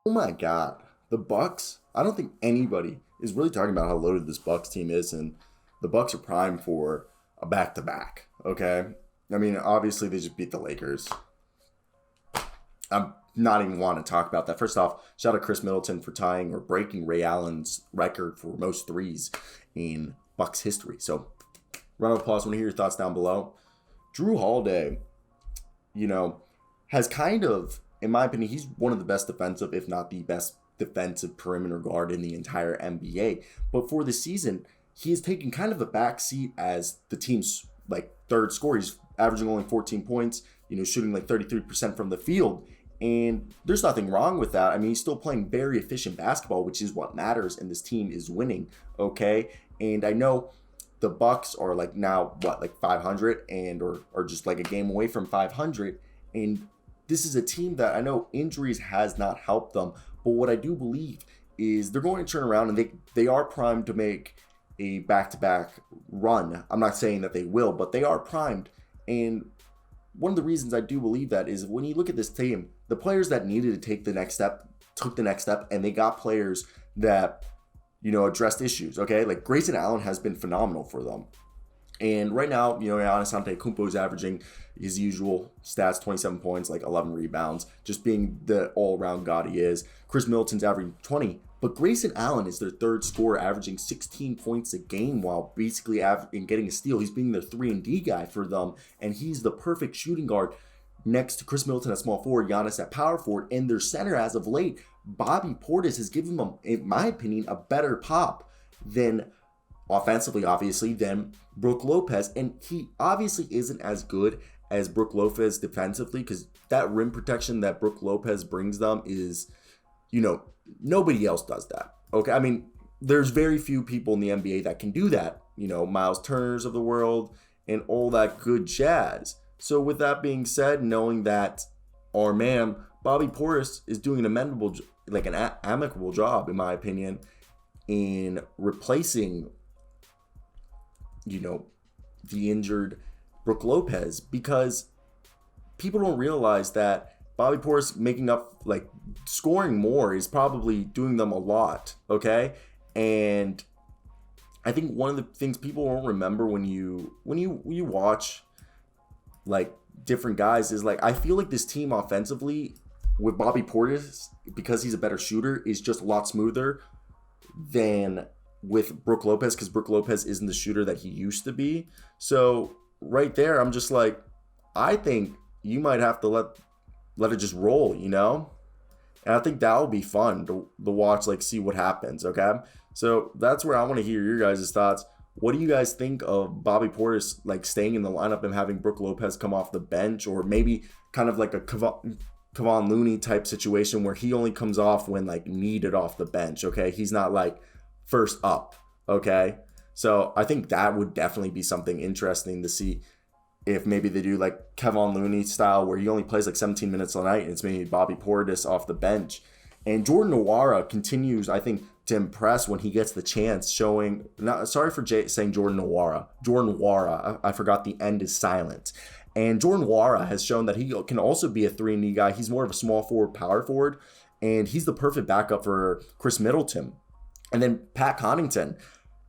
Oh my God. The Bucks, I don't think anybody is really talking about how loaded this Bucks team is, and the Bucks are primed for a back-to-back, okay? I mean, obviously they just beat the Lakers. I'm not even want to talk about that. First off, shout out Khris Middleton for tying or breaking Ray Allen's record for most threes in Bucks history. So, round of applause. Want to hear your thoughts down below. Drew Holiday, you know, has kind of, in my opinion, he's one of the best defensive, if not the best defensive perimeter guard in the entire NBA. But for the season, he has taken kind of a back seat as the team's like third scorer. He's averaging only 14 points, shooting like 33% from the field. And there's nothing wrong with that. I mean, he's still playing very efficient basketball, which is what matters, and this team is winning, okay? And I know the Bucks are like now like 500 and or just like a game away from 500, and this is a team that I know injuries has not helped them, but what I do believe is they're going to turn around and they are primed to make a back-to-back run. I'm not saying that they will, but they are primed. And one of the reasons I do believe that is when you look at this team, the players that needed to take the next step took the next step, and they got players that addressed issues. Okay, like Grayson Allen has been phenomenal for them. And right now, Giannis Antetokounmpo is averaging his usual stats, 27 points, like 11 rebounds, just being the all-around god he is. Khris Middleton's averaging 20, but Grayson Allen is their third scorer, averaging 16 points a game while basically getting a steal. He's being their 3-and-D guy for them, and he's the perfect shooting guard next to Khris Middleton at small forward, Giannis at power forward, and their center as of late, Bobby Portis, has given them, in my opinion, a better pop than offensively, obviously, than Brook Lopez. And he obviously isn't as good as Brook Lopez defensively, because that rim protection that Brook Lopez brings them is, nobody else does that. Okay, I mean, there's very few people in the NBA that can do that. Miles Turners of the world and all that good jazz. So with that being said, knowing that our man Bobby Portis is doing an amicable job, in my opinion, in replacing the injured Brook Lopez, because people don't realize that Bobby Portis making up, like, scoring more is probably doing them a lot, okay? And I think one of the things people won't remember when you watch, like, different guys is, like, I feel like this team offensively with Bobby Portis, because he's a better shooter, is just a lot smoother than with Brook Lopez, because Brook Lopez isn't the shooter that he used to be. So right there, I'm just like, I think you might have to let it just roll, And I think that'll be fun to watch, like, see what happens, okay? So that's where I want to hear your guys' thoughts. What do you guys think of Bobby Portis, like, staying in the lineup and having Brook Lopez come off the bench, or maybe kind of like a Kevon Looney type situation where he only comes off when, like, needed off the bench, okay? He's not, like, first up, okay? So I think that would definitely be something interesting to see, if maybe they do like Kevon Looney style where he only plays like 17 minutes a night and it's maybe Bobby Portis off the bench. And Jordan Nwora continues, I think, to impress when he gets the chance, showing, sorry for saying Jordan Nwora, I forgot the end is silent. And Jordan Nwora has shown that he can also be a 3-and-D guy. He's more of a small forward, power forward, and he's the perfect backup for Khris Middleton. And then Pat Connaughton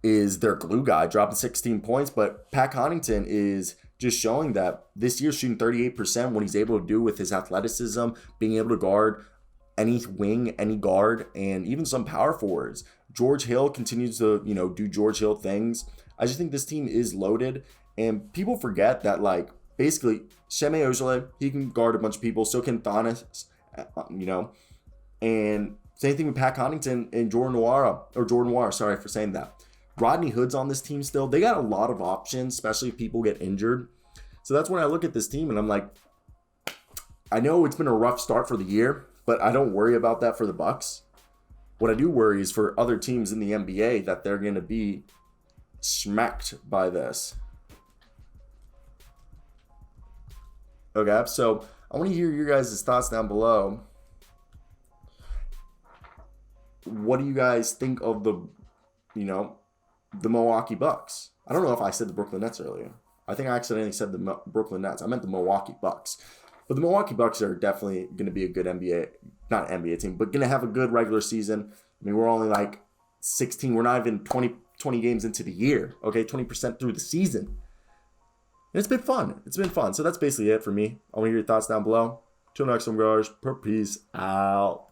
is their glue guy, dropping 16 points, but Pat Connaughton is just showing that this year, shooting 38%, what he's able to do with his athleticism, being able to guard any wing, any guard, and even some power forwards. George Hill continues to, do George Hill things. I just think this team is loaded, and people forget that, like, basically, Sheme Ojale, he can guard a bunch of people, so can Thomas, and same thing with Pat Connaughton and Jordan Nwora, sorry for saying that. Rodney Hood's on this team still. They got a lot of options, especially if people get injured. So that's when I look at this team and I'm like, I know it's been a rough start for the year, but I don't worry about that for the Bucks. What I do worry is for other teams in the NBA that they're going to be smacked by this. Okay, so I want to hear your guys' thoughts down below. What do you guys think of the Milwaukee Bucks? I don't know if I said the Brooklyn Nets earlier. I think I accidentally said the Brooklyn Nets. I meant the Milwaukee Bucks. But the Milwaukee Bucks are definitely going to be a good NBA not NBA team, but going to have a good regular season. I mean, we're only like 16. We're not even 20 games into the year. Okay, 20% through the season. And it's been fun. It's been fun. So that's basically it for me. I want to hear your thoughts down below. Till next time, guys. Peace out.